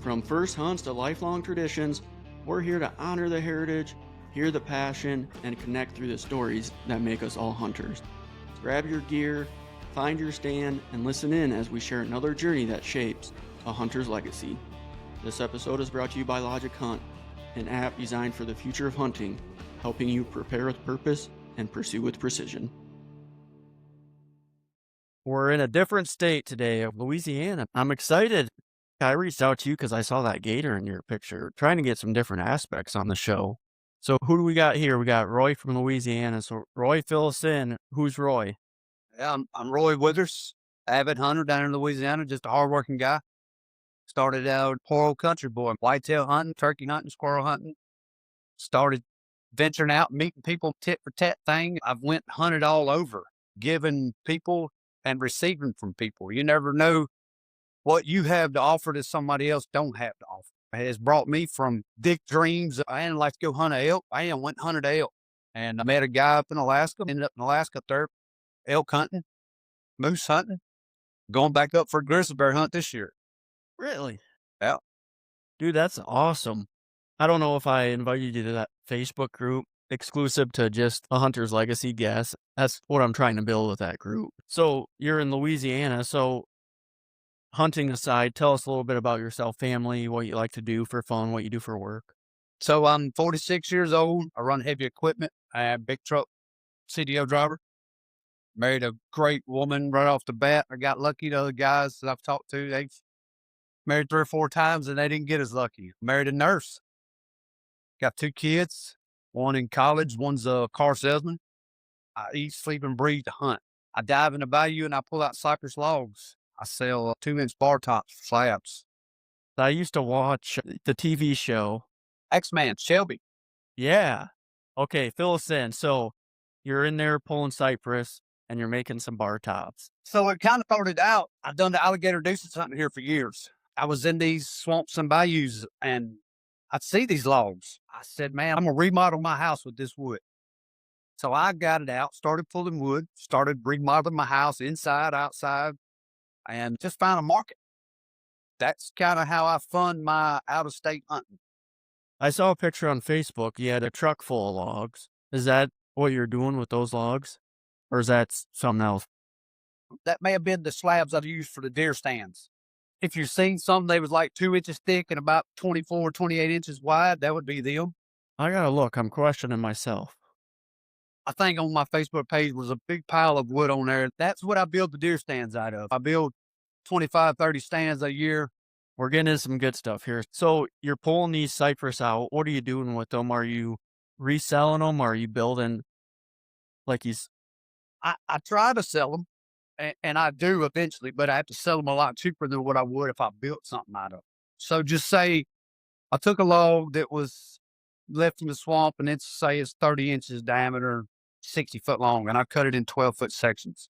From first hunts to lifelong traditions, we're here to honor the heritage, hear the passion, and connect through the stories that make us all hunters. Grab your gear, find your stand, and listen in as we share another journey that shapes a hunter's legacy. This episode is brought to you by Logic Hunt, an app designed for the future of hunting, helping you prepare with purpose and pursue with precision. We're in a different state today of Louisiana. I'm excited. I reached out to you because I saw that gator in your picture, trying to get some different aspects on the show. So who do we got here? We got Roy from Louisiana. So Roy, fill us in. Who's Roy? Yeah, I'm Roy Withers, avid hunter down in Louisiana, just a hardworking guy. Started out poor old country boy, whitetail hunting, turkey hunting, squirrel hunting. Started venturing out, meeting people, tit for tat thing. I've went hunted all over, giving people and receiving from people. You never know what you have to offer that somebody else don't have to offer. It has brought me from big dreams. I didn't like to go hunt elk. I went and hunted elk. And I met a guy up in Alaska, ended up in Alaska up there, elk hunting, moose hunting, going back up for a grizzly bear hunt this year. Really? Yeah. Dude, that's awesome. I don't know if I invited you to that Facebook group exclusive to just a hunter's legacy guest. That's what I'm trying to build with that group. So you're in Louisiana. So hunting aside, tell us a little bit about yourself, family, what you like to do for fun, what you do for work. So I'm 46 years old. I run heavy equipment. I am a big truck CDO driver. Married a great woman right off the bat. I got lucky. The other guys that I've talked to, they've married 3 or 4 times and they didn't get as lucky. Married a nurse. Got 2 kids, one in college, one's a car salesman. I eat, sleep, and breathe to hunt. I dive in the bayou and I pull out cypress logs. I sell 2-inch bar tops for slabs. I used to watch the TV show. X-Man, Shelby. Yeah. Okay, fill us in. So you're in there pulling cypress and you're making some bar tops. So it kind of started out. I've done the alligator nuisance hunting here for years. I was in these swamps and bayous and I'd see these logs. I said, man, I'm going to remodel my house with this wood. So I got it out, started pulling wood, started remodeling my house inside, outside, and just found a market. That's kind of how I fund my out of state hunting. I saw a picture on Facebook. You had a truck full of logs. Is that what you're doing with those logs? Or is that something else? That may have been the slabs I've used for the deer stands. If you've seen some, they was like 2 inches thick and about 24, 28 inches wide. That would be them. I gotta look. I'm questioning myself. I think on my Facebook page was a big pile of wood on there. That's what I build the deer stands out of. I build 25, 30 stands a year. We're getting into some good stuff here. So you're pulling these cypress out. What are you doing with them? Are you reselling them? Are you building like you? I try to sell them, and I do eventually, but I have to sell them a lot cheaper than what I would if I built something out of 'em. So just say I took a log that was left in the swamp and it's say it's 30 inches diameter, 60 foot long, and I cut it in 12-foot sections.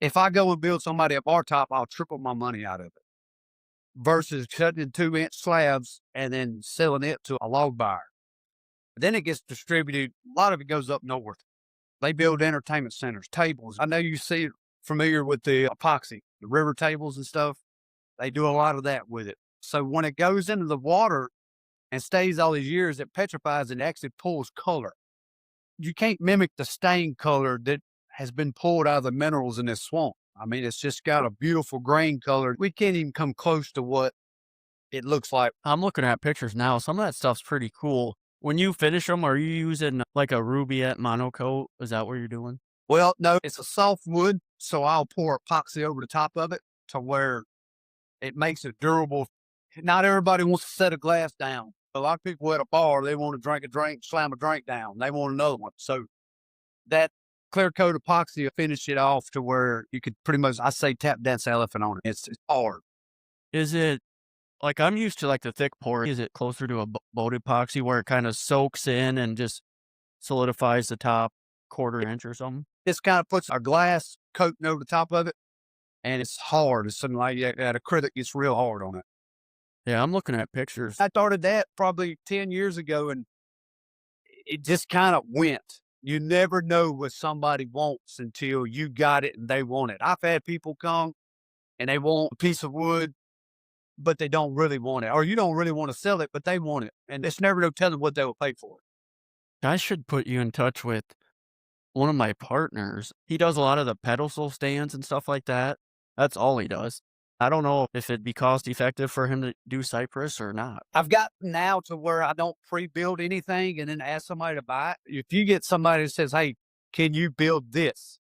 If I go and build somebody a bar top, I'll triple my money out of it versus cutting in 2-inch slabs and then selling it to a log buyer. Then it gets distributed. A lot of it goes up north. They build entertainment centers, tables. I know you see familiar with the epoxy, the river tables and stuff. They do a lot of that with it. So when it goes into the water and stays all these years, it petrifies and actually pulls color. You can't mimic the stain color that has been pulled out of the minerals in this swamp. I mean, it's just got a beautiful grain color. We can't even come close to what it looks like. I'm looking at pictures now. Some of that stuff's pretty cool. When you finish them, are you using like a Rubiette monocoat? Is that what you're doing? Well, no, it's a soft wood, so I'll pour epoxy over the top of it to where it makes it durable. Not everybody wants to set a glass down. A lot of people at a bar, they want to drink a drink, slam a drink down. They want another one. So that clear coat epoxy will finish it off to where you could pretty much, I say, tap dance elephant on it. It's hard. Is it like I'm used to like the thick pour? Is it closer to a boat epoxy where it kind of soaks in and just solidifies the top quarter inch or something? This kind of puts a glass coating over the top of it, and it's hard. It's something like that acrylic gets real hard on it. Yeah, I'm looking at pictures. I started that probably 10 years ago, and it just kind of went. You never know what somebody wants until you got it and they want it. I've had people come and they want a piece of wood but they don't really want it, or you don't really want to sell it, but they want it, and it's never no telling what they will pay for it. I should put you in touch with one of my partners. He does a lot of the pedestal stands and stuff like that. That's all he does. I don't know if it'd be cost effective for him to do cypress or not. I've got now to where I don't pre-build anything and then ask somebody to buy it. If you get somebody that says, "Hey, can you build this?"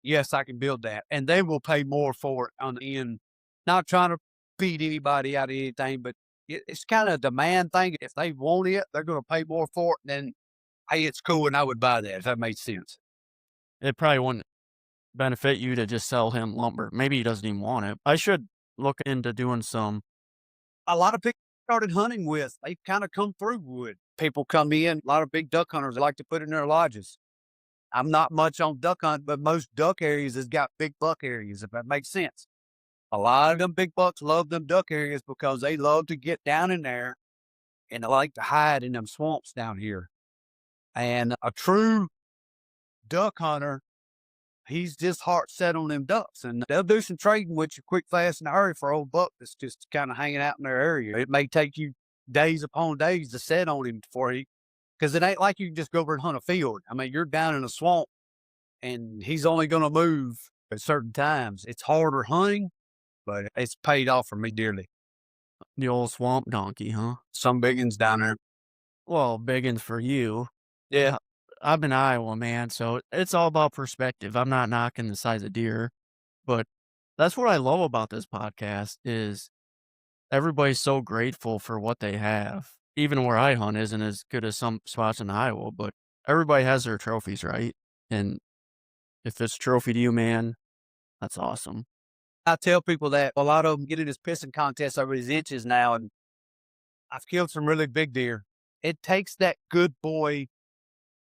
Yes, I can build that, and they will pay more for it on the end. Not trying to beat anybody out of anything, but it's kind of a demand thing. If they want it, they're going to pay more for it. Then, hey, it's cool, and I would buy that if that made sense. It probably wouldn't benefit you to just sell him lumber. Maybe he doesn't even want it. I should look into doing some. A lot of people started hunting with, they kind of come through wood. People come in, a lot of big duck hunters like to put in their lodges. I'm not much on duck hunt, but most duck areas has got big buck areas, if that makes sense. A lot of them big bucks love them duck areas because they love to get down in there and they like to hide in them swamps down here. And a true duck hunter, he's just heart set on them ducks, and they'll do some trading with you quick, fast, and hurry for old buck that's just kind of hanging out in their area. It may take you days upon days to set on him before he, because it ain't like you can just go over and hunt a field. I mean, you're down in a swamp, and he's only going to move at certain times. It's harder hunting, but it's paid off for me dearly. The old swamp donkey, huh? Some big ones down there. Well, biggins for you. Yeah. I'm in Iowa, man, so it's all about perspective. I'm not knocking the size of deer, but that's what I love about this podcast is everybody's so grateful for what they have. Even where I hunt isn't as good as some spots in Iowa, but everybody has their trophies, right? And if it's a trophy to you, man, that's awesome. I tell people that a lot of them get in this pissing contest over these inches now, and I've killed some really big deer. It takes that good boy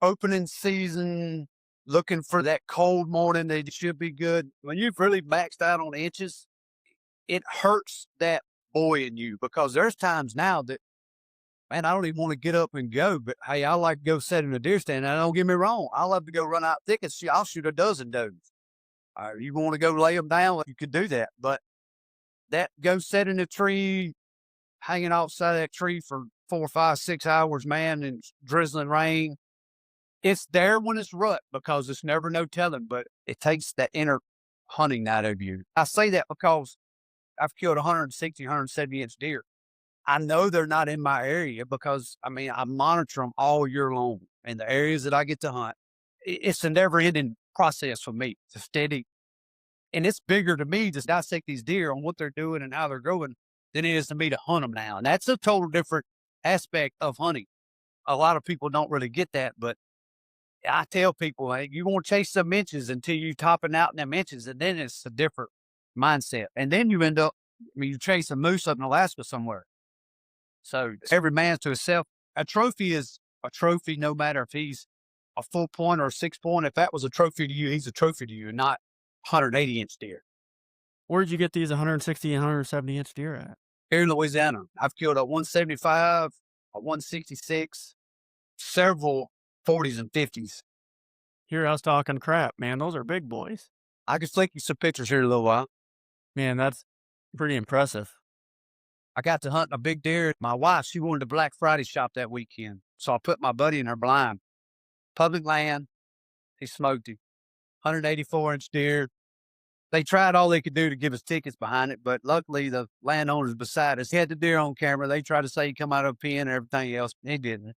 opening season, looking for that cold morning that should be good. When you've really maxed out on inches, it hurts that boy in you because there's times now that, man, I don't even want to get up and go, but hey, I like to go sit in a deer stand. Now, don't get me wrong. I love to go run out thickets. I'll shoot a dozen does. You want to go lay them down, you could do that. But that go sit in a tree, hanging outside that tree for 4, 5, 6 hours, man, and drizzling rain. It's there when it's rut because it's never no telling, but it takes that inner hunting night of you. I say that because I've killed 160, 170-inch deer. I know they're not in my area because, I mean, I monitor them all year long in the areas that I get to hunt. It's a never ending process for me. It's a steady, and it's bigger to me to dissect these deer on what they're doing and how they're growing than it is to me to hunt them now. And that's a total different aspect of hunting. A lot of people don't really get that, but I tell people, hey, you want to chase some inches until you topping out in them inches, and then it's a different mindset. And then you end up, I mean, you chase a moose up in Alaska somewhere. So every man's to himself. A trophy is a trophy, no matter if he's a 4-point or a 6-point. If that was a trophy to you, he's a trophy to you, not 180-inch deer. Where'd you get these 160 and 170-inch deer at? Here in Louisiana, I've killed a 175, a 166, several 40s and 50s. Here I was talking crap, man. Those are big boys. I can flick you some pictures here in a little while. Man, that's pretty impressive. I got to hunt a big deer. My wife, she wanted a Black Friday shop that weekend. So I put my buddy in her blind. Public land. He smoked him. 184-inch deer. They tried all they could do to give us tickets behind it, but luckily the landowners beside us, he had the deer on camera. They tried to say he come out of a pen and everything else. He didn't.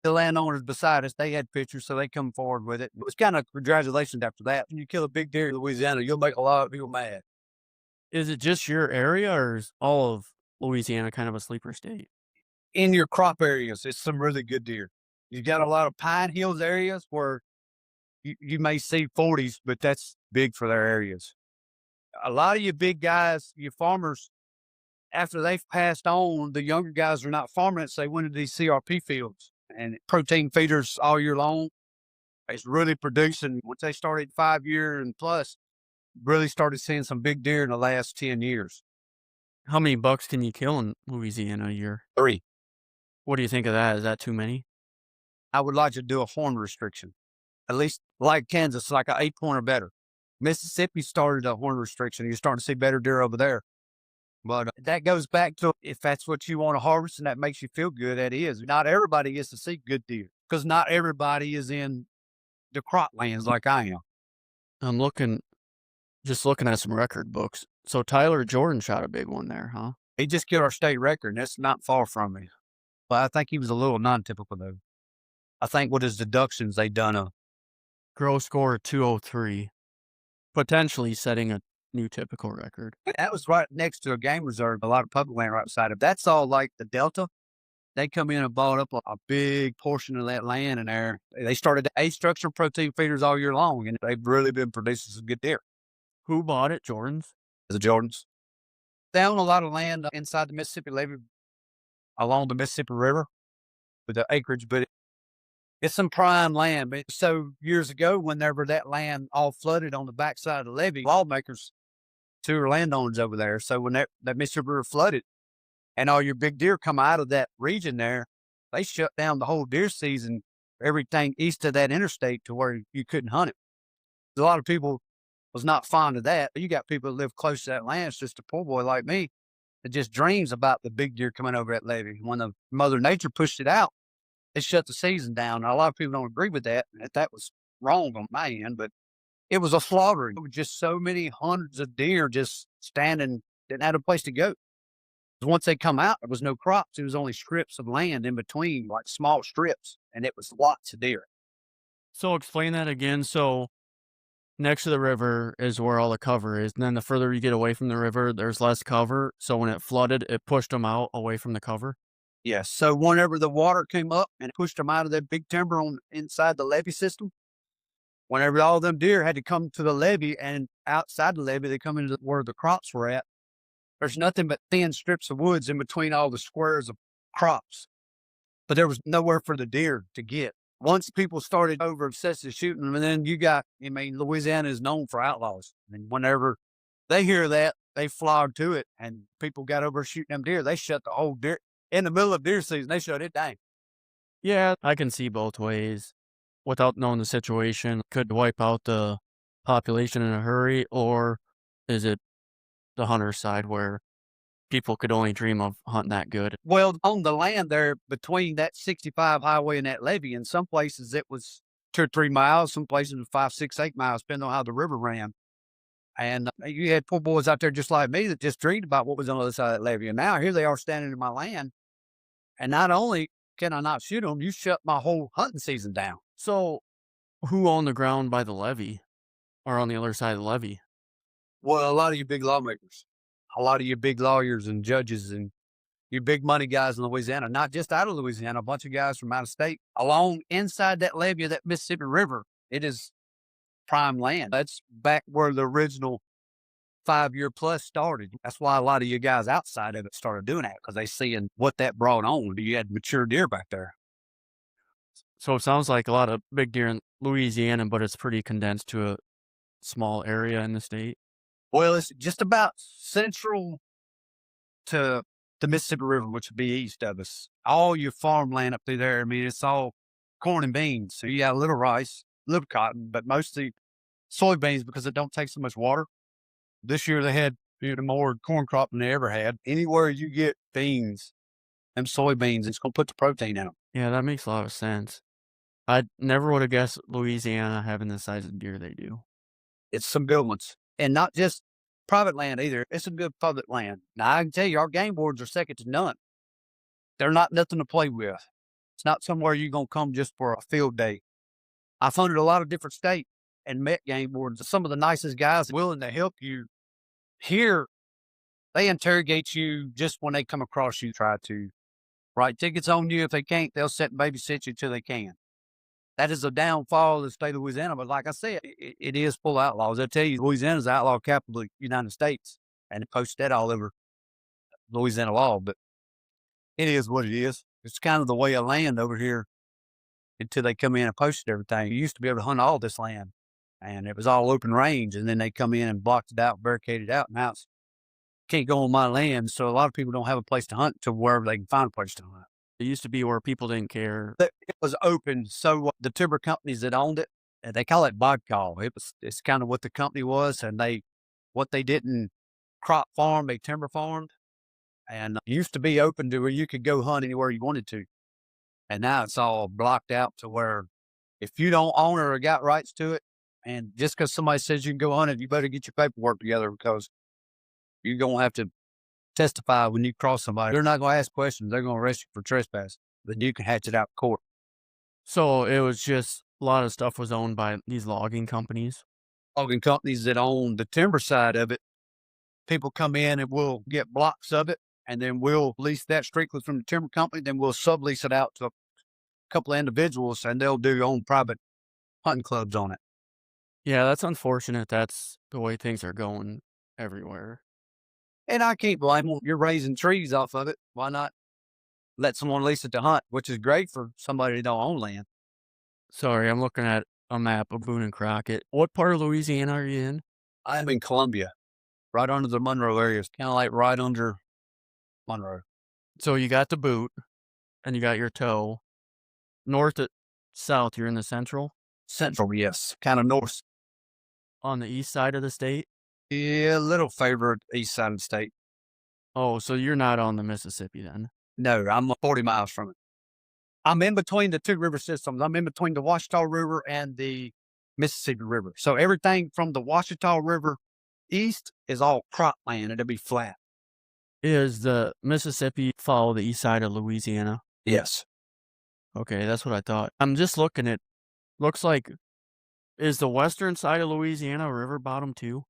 The landowners beside us, they had pictures, so they come forward with it. It was kind of congratulations after that. When you kill a big deer in Louisiana, you'll make a lot of people mad. Is it just your area or is all of Louisiana kind of a sleeper state? In your crop areas, it's some really good deer. You got a lot of pine hills areas where you may see 40s, but that's big for their areas. A lot of you big guys, you farmers, after they've passed on, the younger guys are not farming it, so they went into these CRP fields and protein feeders all year long. It's really producing. Once they started 5 year and plus, really started seeing some big deer in the last 10 years. How many bucks can you kill in Louisiana a year? 3. What do you think of that? Is that too many? I would like to do a horn restriction, at least like Kansas, like an 8-point or better. Mississippi started a horn restriction. You're starting to see better deer over there. But that goes back to if that's what you want to harvest and that makes you feel good, that is. Not everybody gets to see good deer because not everybody is in the crop lands like I am. I'm looking, just looking at some record books. So Tyler Jordan shot a big one there, huh? He just killed our state record, and that's not far from me. But I think he was a little non-typical though. I think with his deductions, they done a Gross score 203, potentially setting a new typical record. that was right next to a game reserve, a lot of public land right beside it. That's all like the Delta. They come in and bought up a big portion of that land in there. They started A structure protein feeders all year long, and they've really been producing some good deer. Who bought it? Jordan's? The Jordans. They own a lot of land inside the Mississippi levee along the Mississippi River with the acreage, but it's some prime land. But so years ago, whenever that land all flooded on the backside of the levee, lawmakers, two were landowners over there. So when that Mississippi River flooded and all your big deer come out of that region there, they shut down the whole deer season, everything east of that interstate to where you couldn't hunt it. A lot of people was not fond of that. You got people that live close to that land. It's just a poor boy like me that just dreams about the big deer coming over that levee. When the Mother Nature pushed it out, it shut the season down. Now, a lot of people don't agree with that. That was wrong on my end, but it was a slaughtering. There were just so many hundreds of deer just standing, didn't have a place to go. Once they come out, there was no crops. It was only strips of land in between, like small strips, and it was lots of deer. So explain that again. So next to the river is where all the cover is. And then the further you get away from the river, there's less cover. So when it flooded, it pushed them out away from the cover. Yes. So whenever the water came up and pushed them out of that big timber on inside the levee system, whenever all them deer had to come to the levee and outside the levee, they come into where the crops were at. There's nothing but thin strips of woods in between all the squares of crops. But there was nowhere for the deer to get. Once people started over obsessive shooting them, and then Louisiana is known for outlaws. And whenever they hear that, they flocked to it, and people got over shooting them deer. They shut the whole deer in the middle of deer season. They shut it down. Yeah, I can see both ways. Without knowing the situation, could wipe out the population in a hurry, or is it the hunter side where people could only dream of hunting that good? Well, on the land there between that 65 highway and that levee, in some places it was 2 or 3 miles, some places it was 5, 6, 8 miles, depending on how the river ran. And you had poor boys out there just like me that just dreamed about what was on the other side of that levee. And now here they are standing in my land. And not only can I not shoot them, you shut my whole hunting season down. So who owned the ground by the levee or on the other side of the levee? Well, a lot of you big lawmakers, a lot of you big lawyers and judges and you big money guys in Louisiana, not just out of Louisiana, a bunch of guys from out of state along inside that levee of that Mississippi River. It is prime land. That's back where the original 5-year plus started. That's why a lot of you guys outside of it started doing that because they seeing what that brought on. You had mature deer back there. So it sounds like a lot of big deer in Louisiana, but it's pretty condensed to a small area in the state. Well, it's just about central to the Mississippi River, which would be east of us. All your farmland up through there, I mean, it's all corn and beans. So you got a little rice, a little cotton, but mostly soybeans because it don't take so much water. This year they had more corn crop than they ever had. Anywhere you get beans and soybeans, it's going to put the protein in them. Yeah, that makes a lot of sense. I never would have guessed Louisiana having the size of deer they do. It's some good ones. And not just private land either. It's some good public land. Now, I can tell you, our game boards are second to none. They're not nothing to play with. It's not somewhere you're going to come just for a field day. I've hunted a lot of different states and met game boards. Some of the nicest guys willing to help you. Here, they interrogate you just when they come across you, try to write tickets on you. If they can't, they'll sit and babysit you till they can. That is a downfall of the state of Louisiana. But like I said, it is full of outlaws. I tell you, Louisiana's the outlaw capital of the United States. And it posts that all over Louisiana law. But it is what it is. It's kind of the way of land over here until they come in and posted everything. You used to be able to hunt all this land. And it was all open range. And then they come in and blocked it out, barricaded it out. Now it's can't go on my land. So a lot of people don't have a place to hunt to wherever they can find a place to hunt. It used to be where people didn't care. It was open. So the timber companies that owned it, they call it bod call. It's kind of what the company was. And what they didn't crop farm, they timber farmed, and used to be open to where you could go hunt anywhere you wanted to. And now it's all blocked out to where if you don't own it or got rights to it, and just because somebody says you can go hunt it, you better get your paperwork together because you're going to have to testify when you cross somebody. They're not going to ask questions. They're going to arrest you for trespass. Then you can hatch it out in court. So it was just a lot of stuff was owned by these logging companies. Logging companies that own the timber side of it, people come in and we'll get blocks of it, and then we'll lease that strictly from the timber company. Then we'll sublease it out to a couple of individuals, and they'll do own private hunting clubs on it. Yeah, that's unfortunate. That's the way things are going everywhere. And I can't blame them. You're raising trees off of it. Why not let someone lease it to hunt, which is great for somebody that don't own land. Sorry, I'm looking at a map of Boone and Crockett. What part of Louisiana are you in? I'm in Columbia, right under the Monroe area. It's kind of like right under Monroe. So you got the boot and you got your toe. North to south, you're in the central. Central, yes. Kind of north. On the east side of the state? Yeah, a little favored east side of the state. Oh, so you're not on the Mississippi then? No, I'm 40 miles from it. I'm in between the two river systems. I'm in between the Washita River and the Mississippi River. So everything from the Washita River east is all cropland. It'll be flat. Is the Mississippi follow the east side of Louisiana? Yes. Okay, that's what I thought. I'm just looking at, looks like, is the western side of Louisiana a river bottom too?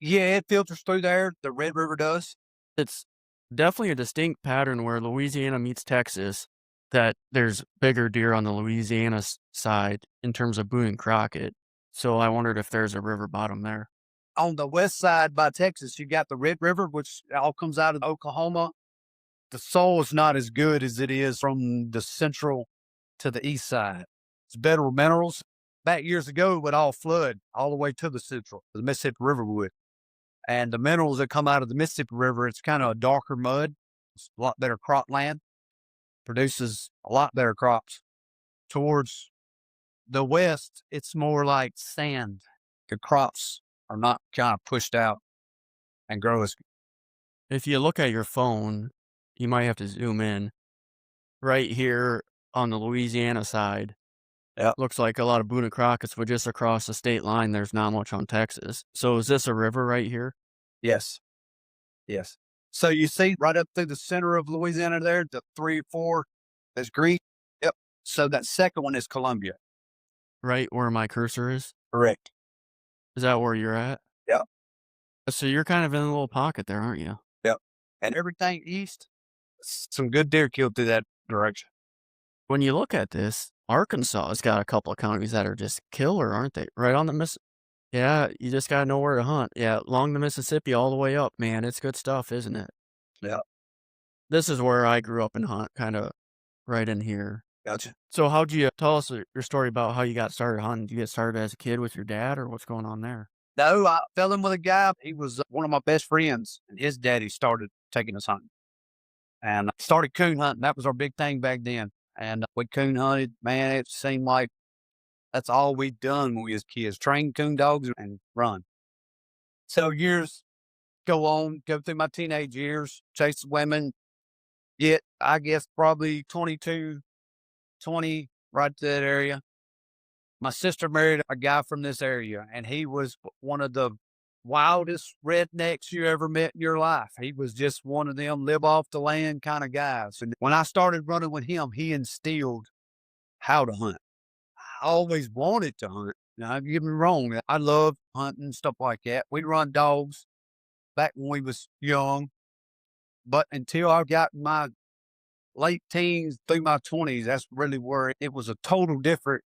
Yeah, it filters through there. The Red River does. It's definitely a distinct pattern where Louisiana meets Texas, that there's bigger deer on the Louisiana side in terms of Boone and Crockett. So I wondered if there's a river bottom there. On the west side by Texas, you got the Red River, which all comes out of Oklahoma. The soil is not as good as it is from the central to the east side. It's better minerals. Back years ago, it would all flood all the way to the central. The Mississippi River would. And the minerals that come out of the Mississippi River, it's kind of a darker mud. It's a lot better crop land. Produces a lot better crops. Towards the west, it's more like sand. The crops are not kind of pushed out and grow as. If you look at your phone, you might have to zoom in. Right here on the Louisiana side, Yeah. looks like a lot of Boone and Crockett's, but just across the state line, there's not much on Texas. So is this a river right here? Yes. Yes. So you see right up through the center of Louisiana there, the 3 or 4 that's green. Yep. So that second one is Columbia. Right where my cursor is? Correct. Is that where you're at? Yeah. So you're kind of in a little pocket there, aren't you? Yep. And everything east, some good deer killed through that direction. When you look at this, Arkansas has got a couple of counties that are just killer, aren't they? Right on the Yeah, you just gotta know where to hunt. Yeah, along the Mississippi all the way up, man. It's good stuff, isn't it? Yeah. This is where I grew up and hunt, kind of right in here. Gotcha. So how'd you tell us your story about how you got started hunting? Did you get started as a kid with your dad, or what's going on there? No, I fell in with a guy. He was one of my best friends, and his daddy started taking us hunting. And I started coon hunting. That was our big thing back then. And we coon hunted. Man, it seemed like that's all we'd done when we was kids, train coon dogs and run. So years go on, go through my teenage years, chase women, get, I guess, probably 22, 20, right to that area. My sister married a guy from this area, and he was one of the wildest rednecks you ever met in your life. He was just one of them live off the land kind of guys. And when I started running with him, he instilled how to hunt. I always wanted to hunt. Now, don't get me wrong. I love hunting, stuff like that. We'd run dogs back when we was young. But until I got in my late teens through my 20s, that's really where it was a total different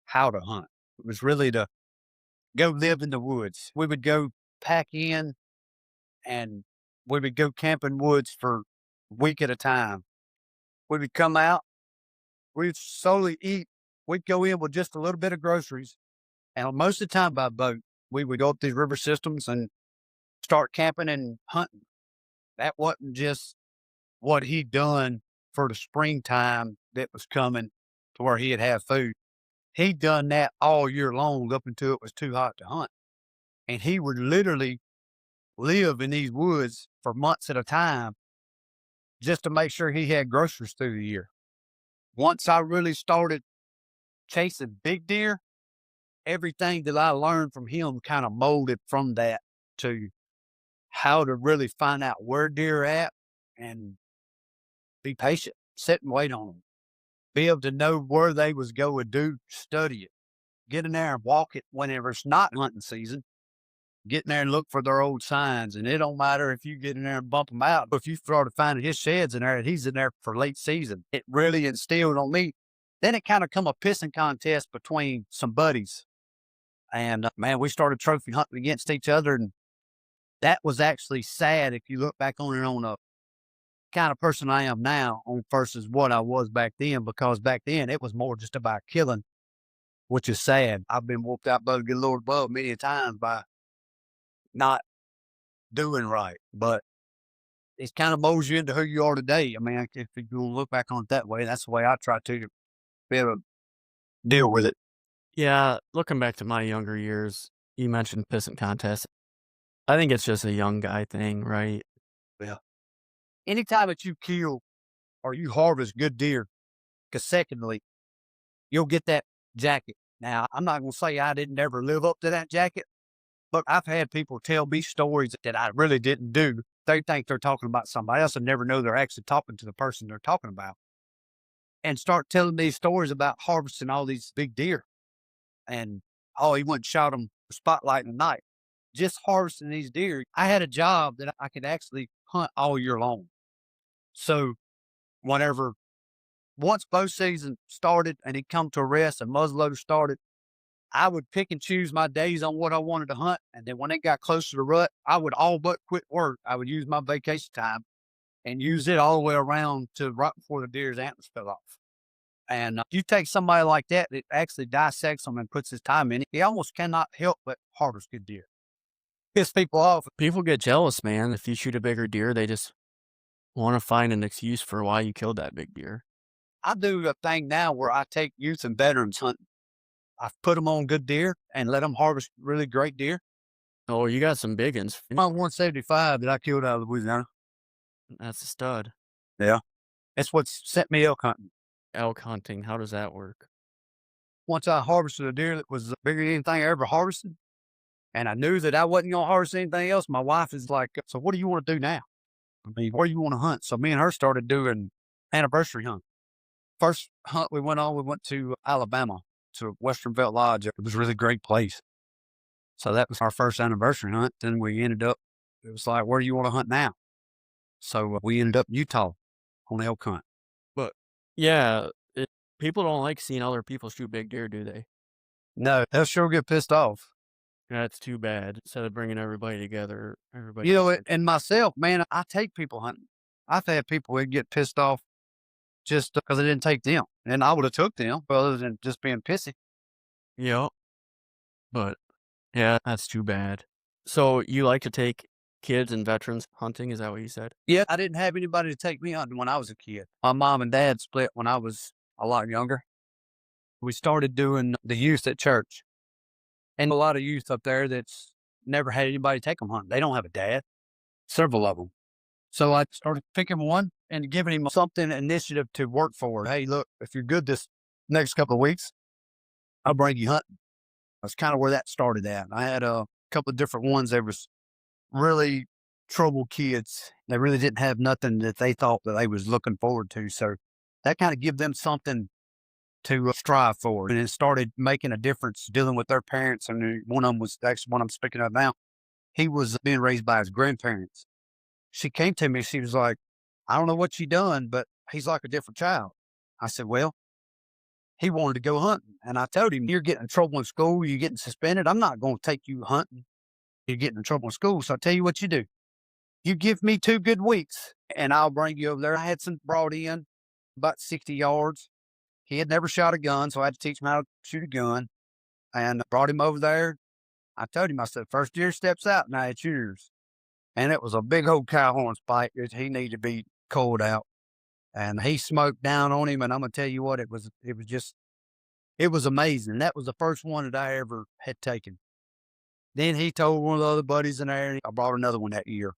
how to hunt. It was really to go live in the woods. We would go pack in and we would go camping woods for a week at a time. We would come out, we'd solely eat. We'd go in with just a little bit of groceries. And most of the time by boat, we would go up these river systems and start camping and hunting. That wasn't just what he'd done for the springtime that was coming to where he'd have food. He'd done that all year long up until it was too hot to hunt. And he would literally live in these woods for months at a time just to make sure he had groceries through the year. Once I really started chasing big deer, everything that I learned from him kind of molded from that to how to really find out where deer are at and be patient, sit and wait on them, be able to know where they was going, study it, get in there and walk it whenever it's not hunting season. Get in there and look for their old signs. And it don't matter if you get in there and bump them out. If you start finding his sheds in there, he's in there for late season. It really instilled on me. Then it kind of come a pissing contest between some buddies. And man, we started trophy hunting against each other. And that was actually sad if you look back on it on a kind of person I am now on versus what I was back then, because back then it was more just about killing, which is sad. I've been whooped out by the good Lord above many times by not doing right, but it kind of molds you into who you are today. I mean, if you look back on it that way, that's the way I try to be able to deal with it. Yeah, looking back to my younger years, you mentioned pissing contests. I think it's just a young guy thing, right? Well, anytime that you kill or you harvest good deer consecutively, you'll get that jacket. Now, I'm not going to say I didn't ever live up to that jacket, but I've had people tell me stories that I really didn't do. They think they're talking about somebody else and never know they're actually talking to the person they're talking about, and start telling these stories about harvesting all these big deer. And, oh, he went and shot them spotlight in the night. Just harvesting these deer. I had a job that I could actually hunt all year long. So whenever, once bow season started and it come to a rest and muzzleloader started, I would pick and choose my days on what I wanted to hunt. And then when it got closer to rut, I would all but quit work. I would use my vacation time and use it all the way around to right before the deer's antlers fell off. And you take somebody like that that actually dissects them and puts his time in it, he almost cannot help but harvest good deer. Piss people off. People get jealous, man. If you shoot a bigger deer, they just want to find an excuse for why you killed that big deer. I do a thing now where I take youth and veterans hunting. I put them on good deer and let them harvest really great deer. Oh, you got some big ones. My 175 that I killed out of Louisiana. That's a stud. Yeah. That's what sent me elk hunting. Elk hunting, how does that work? Once I harvested a deer that was bigger than anything I ever harvested, and I knew that I wasn't going to harvest anything else, my wife is like, so what do you want to do now? I mean, where do you want to hunt? So me and her started doing anniversary hunt. First hunt we went on, we went to Alabama, to Western Belt Lodge. It was a really great place. So that was our first anniversary hunt. Then we ended up, it was like, where do you want to hunt now? So we ended up in Utah on elk hunt. But yeah, people don't like seeing other people shoot big deer, do they? No, they'll sure get pissed off. That's too bad. Instead of bringing everybody together, everybody. You know, and myself, man, I take people hunting. I've had people that get pissed off just because I didn't take them. And I would have took them rather than just being pissy. Yep. But yeah, that's too bad. So you like to take kids and veterans hunting? Is that what you said? Yeah, I didn't have anybody to take me hunting when I was a kid. My mom and dad split when I was a lot younger. We started doing the youth at church. And a lot of youth up there that's never had anybody take them hunting. They don't have a dad, several of them. So I started picking one and giving him something initiative to work for. Hey, look, if you're good this next couple of weeks, I'll bring you hunting. That's kind of where that started at. I had a couple of different ones. There was really troubled kids. They really didn't have nothing that they thought that they was looking forward to. So that kind of give them something to strive for. And it started making a difference dealing with their parents. And one of them was actually one I'm speaking of now. He was being raised by his grandparents. She came to me. She was like, I don't know what she done, but he's like a different child. I said, well, he wanted to go hunting. And I told him, you're getting in trouble in school. You're getting suspended. I'm not going to take you hunting. You're getting in trouble in school. So I tell you what you do. You give me 2 good weeks and I'll bring you over there. I had some brought in about 60 yards. He had never shot a gun, so I had to teach him how to shoot a gun. And I brought him over there. I told him, I said, first deer steps out, now it's yours. And it was a big old cow horn spike that he needed to be culled out. And he smoked down on him. And I'm going to tell you what, it was amazing. That was the first one that I ever had taken. Then he told one of the other buddies in there, and I brought another one that year.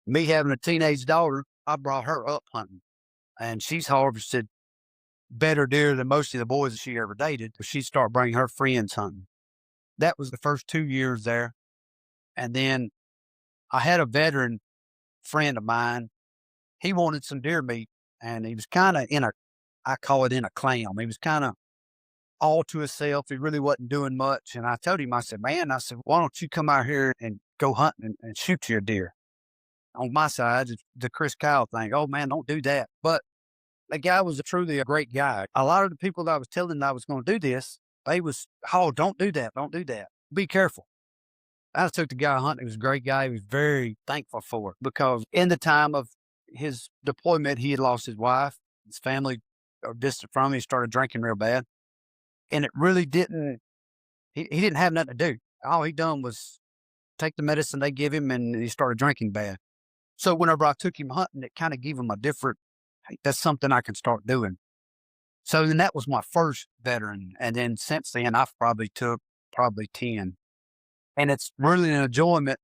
Me having a teenage daughter, I brought her up hunting, and she's harvested better deer than most of the boys that she ever dated. She started bringing her friends hunting. That was the first 2 years there. And then I had a veteran friend of mine. He wanted some deer meat, and he was kind of in a, I call it in a clam. He was kind of all to himself. He really wasn't doing much. And I told him, I said, man, I said, why don't you come out here and go hunting and shoot your deer? On my side, it's the Chris Kyle thing. Oh man, don't do that. But the guy was truly a great guy. A lot of the people that I was telling I was going to do this, they was, oh, don't do that. Don't do that. Be careful. I took the guy hunting. He was a great guy. He was very thankful for it because in the time of his deployment, he had lost his wife, his family are distant from him. He started drinking real bad. And it really didn't, he didn't have nothing to do. All he done was take the medicine they give him and he started drinking bad. So whenever I took him hunting, it kind of gave him a different, hey, that's something I can start doing. So then that was my first veteran. And then since then, I've probably took probably 10. And it's really an enjoyment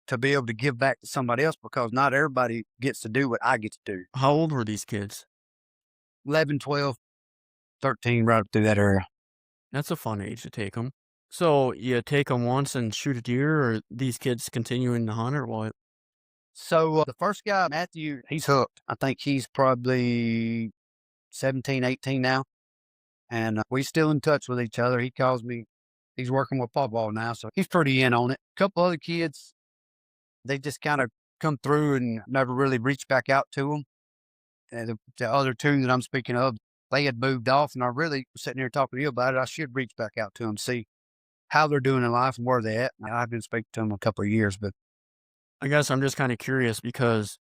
to be able to give back to somebody else because not everybody gets to do what I get to do. How old were these kids? 11, 12, 13, right up through that area. That's a fun age to take them. So you take them once and shoot a deer, or these kids continuing to hunt, or what? So the first guy, Matthew, he's hooked. I think he's probably 17, 18 now. And we still in touch with each other. He calls me. He's working with Pawpaw now, so he's pretty in on it. A couple other kids, they just kind of come through and never really reached back out to them. And the other two that I'm speaking of, they had moved off, and I really was sitting here talking to you about it. I should reach back out to them, see how they're doing in life and where they're at. And I've been speaking to them a couple of years, but I guess I'm just kind of curious because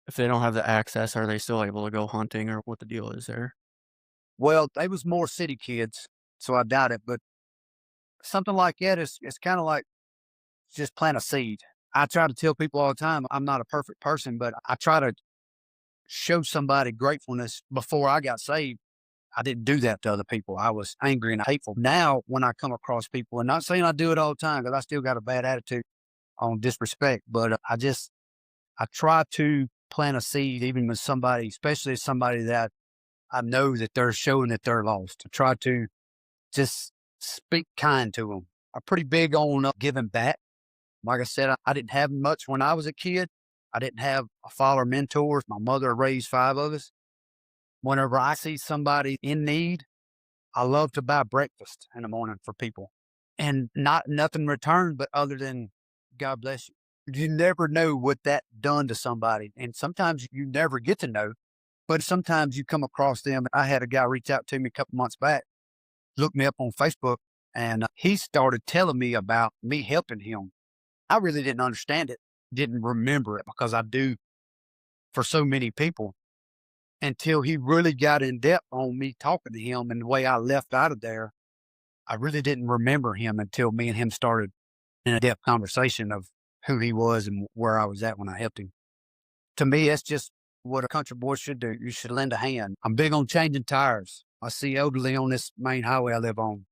if they don't have the access, are they still able to go hunting, or what the deal is there? well, they was more city kids, so I doubt it. But something like that is it's kind of like just plant a seed. I try to tell people all the time, I'm not a perfect person, but I try to show somebody gratefulness before I got saved. I didn't do that to other people. I was angry and hateful. Now, when I come across people, and not saying I do it all the time because I still got a bad attitude on disrespect, but I try to plant a seed even with somebody, especially somebody that I know that they're showing that they're lost. I try to just speak kind to them. I'm pretty big on giving back. Like I said, I didn't have much when I was a kid. I didn't have a father mentors. My mother raised 5 of us. Whenever I see somebody in need, I love to buy breakfast in the morning for people and not nothing in return, but other than God bless you. You never know what that done to somebody. And sometimes you never get to know, but sometimes you come across them. I had a guy reach out to me a couple months back, looked me up on Facebook, and he started telling me about me helping him. I really didn't understand it, didn't remember it because I do for so many people until he really got in depth on me talking to him and the way I left out of there. I really didn't remember him until me and him started in a depth conversation of who he was and where I was at when I helped him. To me, that's just what a country boy should do. You should lend a hand. I'm big on changing tires. I see elderly on this main highway I live on.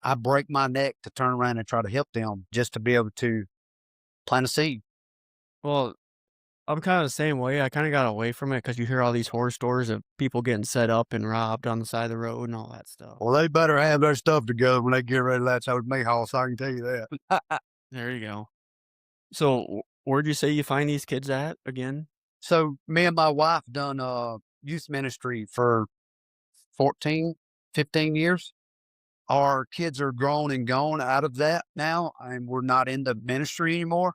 I break my neck to turn around and try to help them just to be able to plant a seed. Well, I'm kind of the same way. I kind of got away from it because you hear all these horror stories of people getting set up and robbed on the side of the road and all that stuff. Well, they better have their stuff together when they get ready to latch out with me, Hoss. I can tell you that. There you go. So, where'd you say you find these kids at again? So me and my wife done youth ministry for 14, 15 years. Our kids are grown and gone out of that now, and we're not in the ministry anymore,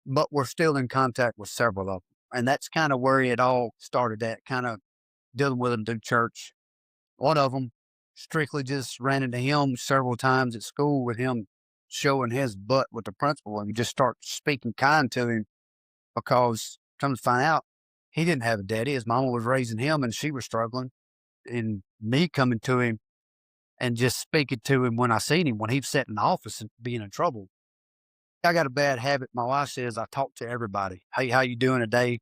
but we're still in contact with several of them. And that's kind of where it all started at, kind of dealing with them through church. One of them strictly just ran into him several times at school with him showing his butt with the principal and just start speaking kind to him because come to find out, he didn't have a daddy. His mama was raising him and she was struggling. And me coming to him and just speaking to him when I seen him, when he was sitting in the office and being in trouble. I got a bad habit. My wife says I talk to everybody. Hey, how you doing today?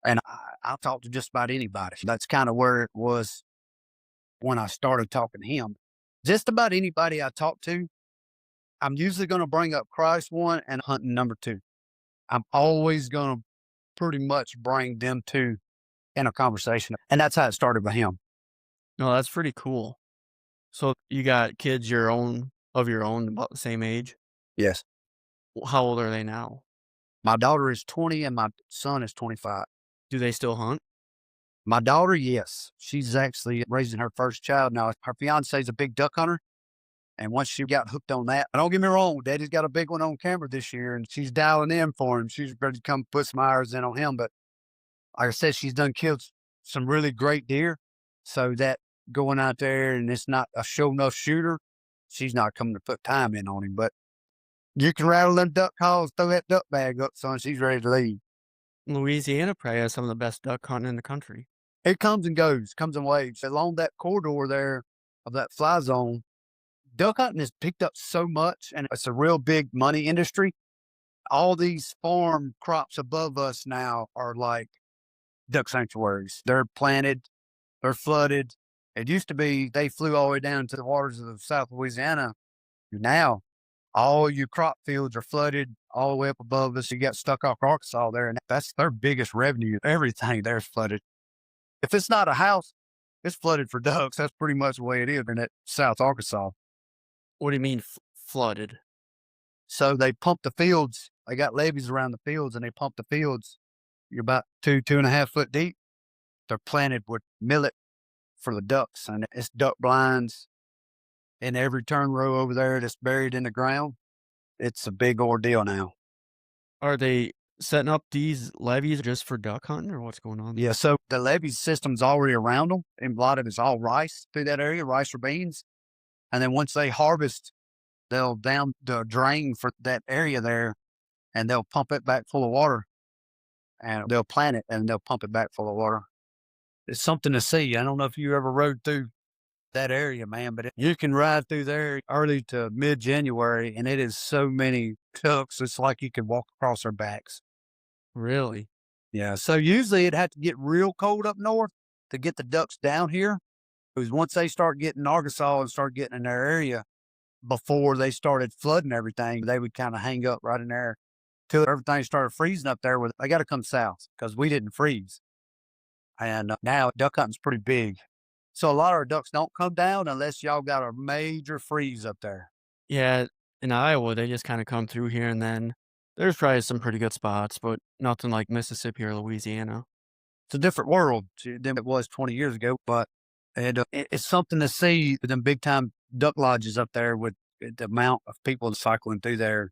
And I'll talk to just about anybody. That's kind of where it was when I started talking to him. Just about anybody I talked to, I'm usually going to bring up Christ one and hunting number two. I'm always going to pretty much bring them two in a conversation. And that's how it started with him. No, that's pretty cool. So you got kids your own about the same age? Yes. How old are they now? My daughter is 20 and my son is 25. Do they still hunt? My daughter, yes. She's actually raising her first child now. Her fiance is a big duck hunter. And once she got hooked on that, don't get me wrong, Daddy's got a big one on camera this year and she's dialing in for him. She's ready to come put some hours in on him. But like I said, she's done killed some really great deer. So that going out there and it's not a show enough shooter, she's not coming to put time in on him. But you can rattle them duck calls, throw that duck bag up, son. She's ready to leave. Louisiana probably has some of the best duck hunting in the country. It comes and goes, comes in waves. Along that corridor there of that fly zone, duck hunting has picked up so much and it's a real big money industry. All these farm crops above us now are like duck sanctuaries. They're planted, they're flooded. It used to be they flew all the way down to the waters of South Louisiana. Now, all your crop fields are flooded all the way up above us. You got stuck off Arkansas there, and that's their biggest revenue. Everything there's flooded. If it's not a house, it's flooded for ducks. That's pretty much the way it is in that South Arkansas. What do you mean flooded? So they pump the fields. They got levees around the fields and they pump the fields. You're about 2.5 foot deep. They're planted with millet for the ducks and it's duck blinds in every turn row over there that's buried in the ground. It's a big ordeal now. Are they setting up these levees just for duck hunting or what's going on? Yeah. So the levee system's already around them and a lot of it's all rice through that area, rice or beans. And then once they harvest, they'll down the drain for that area there and they'll pump it back full of water and they'll plant it and they'll pump it back full of water. It's something to see. I don't know if you ever rode through that area, man, but you can ride through there early to mid-January and it is so many ducks. It's like you could walk across their backs. Really? Yeah. So usually it'd have to get real cold up north to get the ducks down here. Because once they start getting Arkansas and start getting in their area, before they started flooding everything, they would kind of hang up right in there till everything started freezing up there. They got to come south because we didn't freeze. And now duck hunting's pretty big. So a lot of our ducks don't come down unless y'all got a major freeze up there. Yeah, in Iowa, they just kind of come through here and then there's probably some pretty good spots, but nothing like Mississippi or Louisiana. It's a different world than it was 20 years ago, but it's something to see them big time duck lodges up there with the amount of people cycling through there.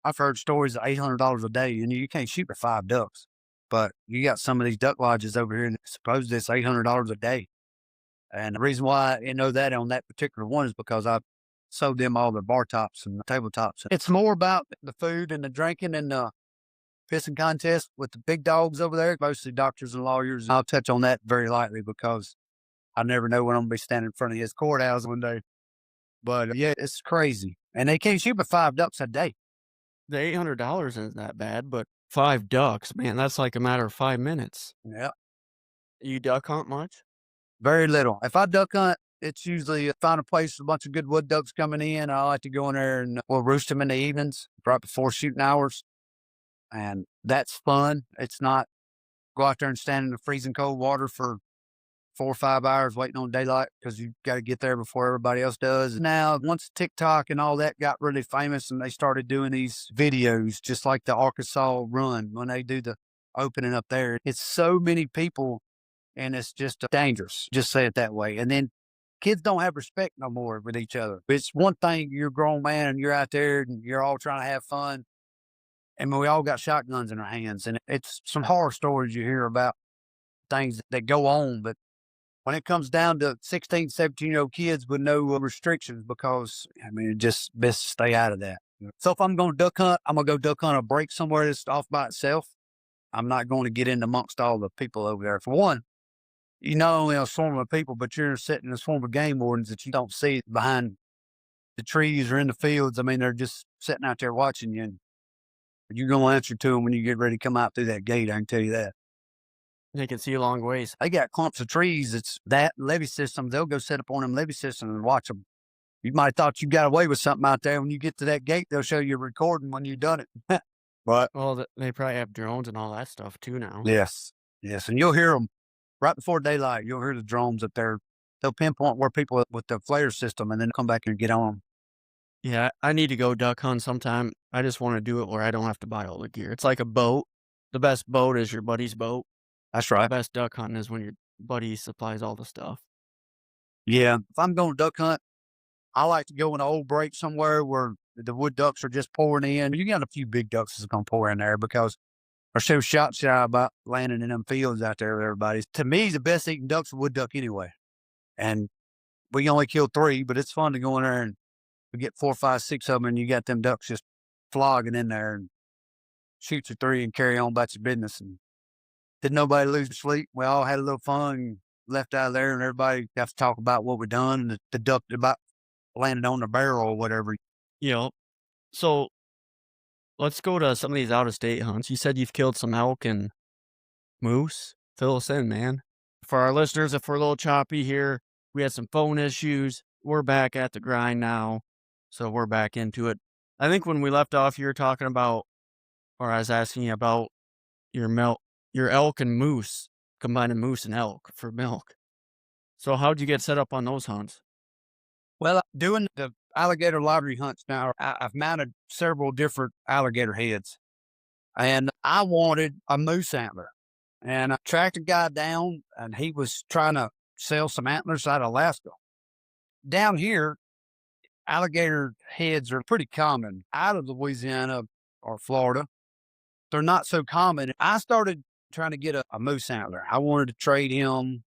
I've heard stories of $800 a day and you can't shoot for 5 ducks, but you got some of these duck lodges over here and supposedly it's $800 a day. And the reason why I know that on that particular one is because I sold them all the bar tops and the tabletops. It's more about the food and the drinking and the pissing contest with the big dogs over there, mostly doctors and lawyers. I'll touch on that very lightly because I never know when I'm going to be standing in front of his courthouse one day. But yeah, it's crazy. And they can't shoot but 5 ducks a day. The $800 isn't that bad, but 5 ducks, man, that's like a matter of 5 minutes. Yeah. You duck hunt much? Very little. If I duck hunt, it's usually find a place with a bunch of good wood ducks coming in. I like to go in there and we'll roost them in the evenings right before shooting hours. And that's fun. It's not go out there and stand in the freezing cold water for 4 or 5 hours waiting on daylight because you got to get there before everybody else does. Now, once TikTok and all that got really famous and they started doing these videos, just like the Arkansas run, when they do the opening up there, it's so many people and it's just dangerous. Just say it that way. And then kids don't have respect no more with each other. It's one thing you're a grown man and you're out there and you're all trying to have fun. And we all got shotguns in our hands. And it's some horror stories you hear about things that go on. But when it comes down to 16, 17-year-old kids with no restrictions, because, I mean, it just best to stay out of that. So if I'm going to duck hunt, I'm going to go duck hunt a break somewhere that's off by itself. I'm not going to get in amongst all the people over there. For one, you're not only a swarm of people, but you're sitting in a swarm of game wardens that you don't see behind the trees or in the fields. I mean, they're just sitting out there watching you. And you're going to answer to them when you get ready to come out through that gate. I can tell you that. They can see a long ways. They got clumps of trees. It's that levee system. They'll go set up on them levee systems and watch them. You might have thought you got away with something out there. When you get to that gate, they'll show you a recording when you've done it. But Well, they probably have drones and all that stuff too now. yes, yes, and you'll hear them right before daylight. You'll hear the drones up there. They'll pinpoint where people with the flare system, and then come back and get on them. Yeah, I need to go duck hunt sometime. I just want to do it where I don't have to buy all the gear. It's like a boat. The best boat is your buddy's boat. That's The right. best duck hunting is when your buddy supplies all the stuff. Yeah, if I'm going to duck hunt, I like to go in an old break somewhere where the wood ducks are just pouring in. You got a few big ducks that's going to pour in there because they're so shot shy about landing in them fields out there with everybody. To me, the best eating duck's a wood duck anyway. And we only kill 3, but it's fun to go in there and we get 4, 5, 6 of them, and you got them ducks just flogging in there and shoot your 3 and carry on about your business. And didn't nobody lose sleep. We all had a little fun and left out of there, and everybody got to talk about what we done. And the duck about landed on the barrel or whatever. You know, so let's go to some of these out of state hunts. You said you've killed some elk and moose. Fill us in, man. For our listeners, if we're a little choppy here, we had some phone issues. We're back at the grind now, so we're back into it. I think when we left off, you were talking about, or I was asking you about your elk and moose, combining moose and elk for milk. So how'd you get set up on those hunts? Well, doing the alligator lottery hunts now, I've mounted several different alligator heads, and I wanted a moose antler. And I tracked a guy down, and he was trying to sell some antlers out of Alaska. Down here, alligator heads are pretty common. Out of Louisiana or Florida, they're not so common. I started trying to get a moose antler. I wanted to trade him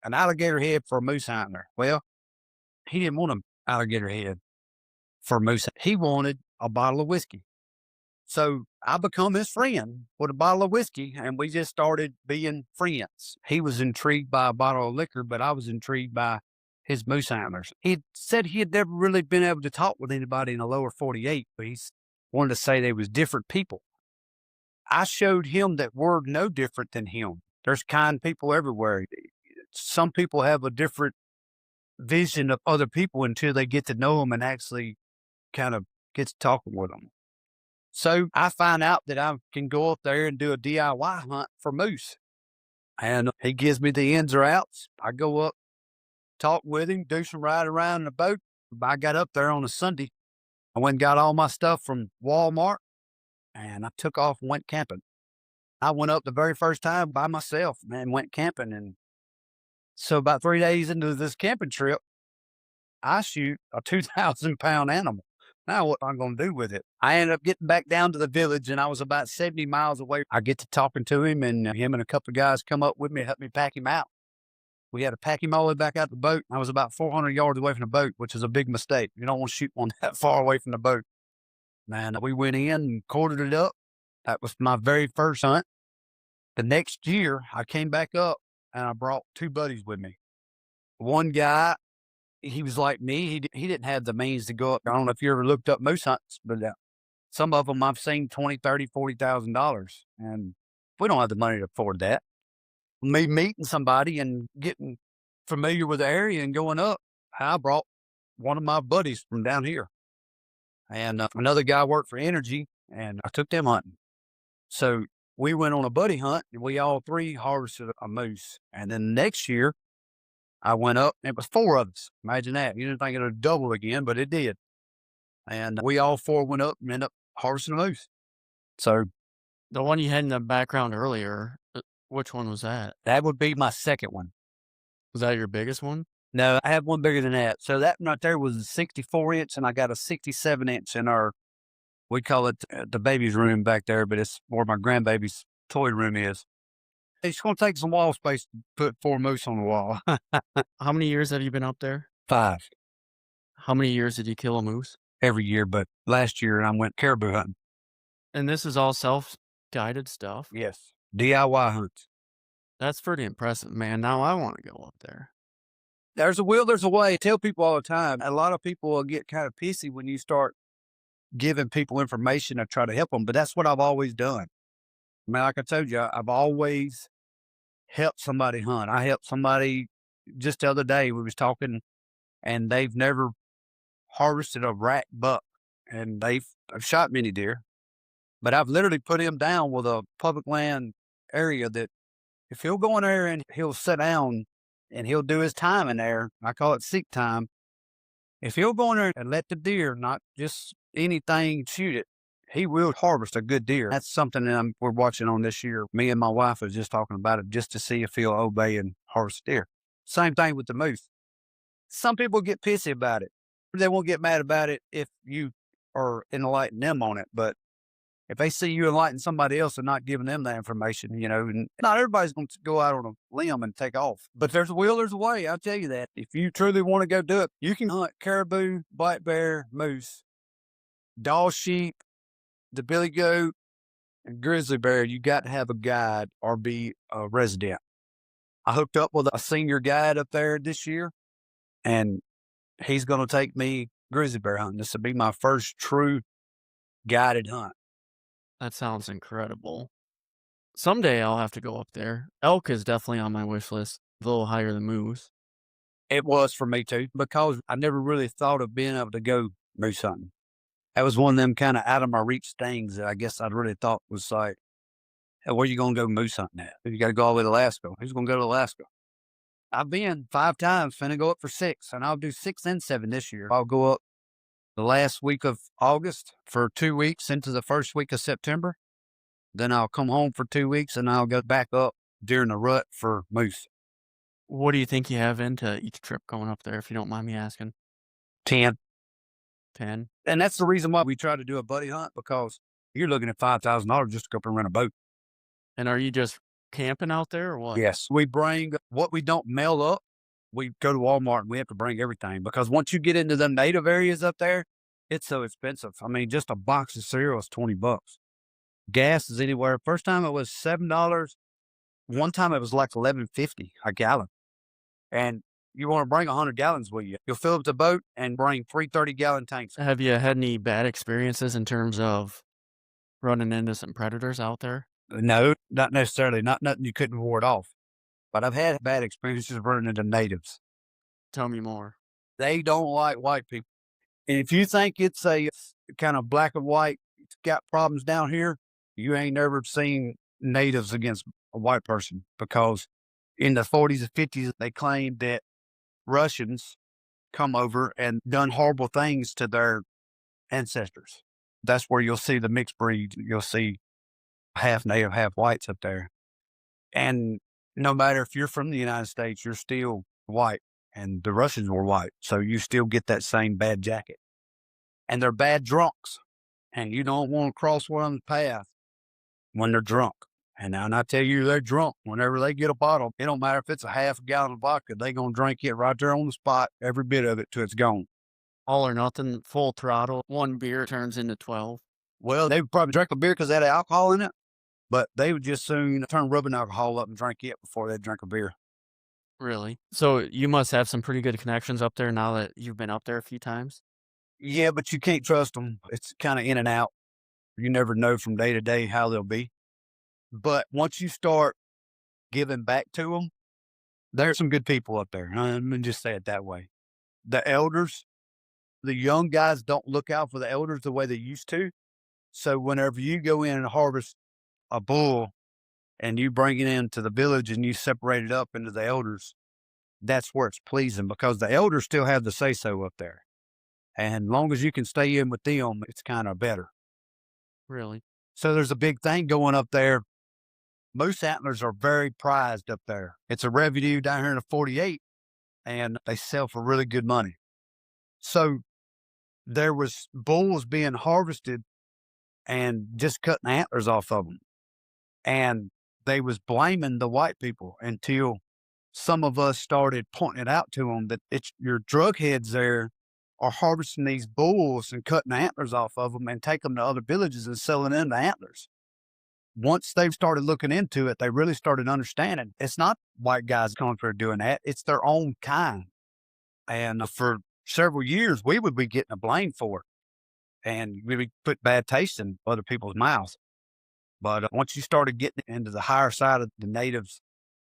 an alligator head for a moose antler. Well, he didn't want an alligator head for a moose. He wanted a bottle of whiskey. So I become his friend with a bottle of whiskey, and we just started being friends. He was intrigued by a bottle of liquor, but I was intrigued by his moose antlers. He said he had never really been able to talk with anybody in the lower 48, but he wanted to say they was different people. I showed him that we're no different than him. There's kind people everywhere. Some people have a different vision of other people until they get to know them and actually kind of get to talking with them. So I find out that I can go up there and do a DIY hunt for moose. And he gives me the ins or outs. I go up, talk with him, do some ride around in the boat. I got up there on a Sunday. I went and got all my stuff from Walmart, and I took off and went camping. I went up the very first time by myself and went camping. And so about 3 days into this camping trip, I shoot a 2,000-pound animal. Now what am I going to do with it? I ended up getting back down to the village, and I was about 70 miles away. I get to talking to him, and him and a couple of guys come up with me to help me pack him out. We had to pack him all the way back out the boat. I was about 400 yards away from the boat, which is a big mistake. You don't want to shoot one that far away from the boat. Man, we went in and corded it up. That was my very first hunt. The next year, I came back up, and I brought 2 buddies with me. One guy, he was like me. He didn't have the means to go up. I don't know if you ever looked up moose hunts, but some of them I've seen $20,000, $30,000, $40,000, and we don't have the money to afford that. Me meeting somebody and getting familiar with the area and going up, I brought one of my buddies from down here, and another guy worked for Energy, and I took them hunting. So we went on a buddy hunt, and we all 3 harvested a moose. And then next year, I went up, and it was 4 of us. Imagine that. You didn't think it would double again, but it did. And we all 4 went up and ended up harvesting a moose. So The one you had in the background earlier, which one was that? that would be my second one. Was that your biggest one? No, I have one bigger than that. So that one right there was a 64-inch, and I got a 67-inch in our, we call it the baby's room back there, but it's where my grandbaby's toy room is. It's going to take some wall space to put 4 moose on the wall. How many years have you been up there? 5 How many years did you kill a moose? every year, but last year I went caribou hunting. And this is all self-guided stuff. Yes. DIY hunts. That's pretty impressive, man. Now I want to go up there. There's a will, there's a way. I tell people all the time. A lot of people will get kind of pissy when you start giving people information or try to help them, but that's what I've always done. I mean, like I told you, I've always helped somebody hunt. I helped somebody just the other day. We was talking, and they've never harvested a rack buck, and I've shot many deer, but I've literally put him down with a public land area that if he'll go in there and he'll sit down and he'll do his time in there, I call it seek time. If he'll go in there and let the deer, not just anything, shoot it, he will harvest a good deer. That's something that we're watching on this year. Me and my wife was just talking about it just to see if he'll obey and harvest deer. Same thing with the moose. Some people get pissy about it. They won't get mad about it if you are enlightening them on it. But if they see you enlightening somebody else and not giving them that information, and not everybody's going to go out on a limb and take off. But there's a will, there's a way. I'll tell you that. If you truly want to go do it, you can hunt caribou, black bear, moose, doll sheep, the billy goat, and grizzly bear. You got to have a guide or be a resident. I hooked up with a senior guide up there this year, and he's going to take me grizzly bear hunting. This will be my first true guided hunt. That sounds incredible. Someday I'll have to go up there. Elk is definitely on my wish list, a little higher than moose. It was for me too, because I never really thought of being able to go moose hunting. That was one of them kind of out of my reach things that I guess I really thought was like, hey, where you going to go moose hunting at? You got to go all the way to Alaska. Who's going to go to Alaska? I've been 5 times, finna go up for 6, and I'll do 6 and 7 this year. I'll go up the last week of August for 2 weeks into the first week of September. Then I'll come home for 2 weeks, and I'll go back up during the rut for moose. What do you think you have into each trip going up there, if you don't mind me asking? 10. 10? And that's the reason why we try to do a buddy hunt, because you're looking at $5,000 just to go up and rent a boat. And are you just camping out there or what? Yes. We bring what we don't mail up. We go to Walmart and we have to bring everything, because once you get into the native areas up there, it's so expensive. I mean, just a box of cereal is $20. Gas is anywhere. First time it was $7. One time it was like $11.50 a gallon. And you want to bring 100 gallons with you. You'll fill up the boat and bring 3 30-gallon tanks. Have you had any bad experiences in terms of running into some predators out there? No, not necessarily. Not nothing you couldn't ward off. But I've had bad experiences running into natives. Tell me more. They don't like white people. And if you think it's a kind of black and white, it's got problems down here, you ain't never seen natives against a white person, because in the 40s and 50s, they claimed that Russians come over and done horrible things to their ancestors. That's where you'll see the mixed breed. You'll see half native, half whites up there. And no matter if you're from the United States, you're still white, and the Russians were white. So you still get that same bad jacket. And they're bad drunks. And you don't want to cross one on the path when they're drunk. And I tell you, they're drunk. Whenever they get a bottle, it don't matter if it's a half a gallon of vodka, they going to drink it right there on the spot, every bit of it till it's gone. All or nothing, full throttle. One beer turns into 12. Well, they would probably drink a beer because they had alcohol in it, but they would just soon turn rubbing alcohol up and drink it before they drink a beer. Really? So you must have some pretty good connections up there now that you've been up there a few times? Yeah, but you can't trust them. It's kind of in and out. You never know from day to day how they'll be. But once you start giving back to them, there's some good people up there. Let me just say it that way. The elders, the young guys don't look out for the elders the way they used to. So whenever you go in and harvest a bull and you bring it into the village and you separate it up into the elders, that's where it's pleasing, because the elders still have the say-so up there. And long as you can stay in with them, it's kind of better. Really? So there's a big thing going up there. Moose antlers are very prized up there. It's a revenue down here in the 48, and they sell for really good money. So there was bulls being harvested and just cutting antlers off of them. And they was blaming the white people until some of us started pointing it out to them that it's your drug heads there are harvesting these bulls and cutting the antlers off of them and taking them to other villages and selling them the antlers. Once they started looking into it, they really started understanding it's not white guys coming for doing that. It's their own kind. And for several years, we would be getting a blame for it. And we would put bad taste in other people's mouths. But once you started getting into the higher side of the natives,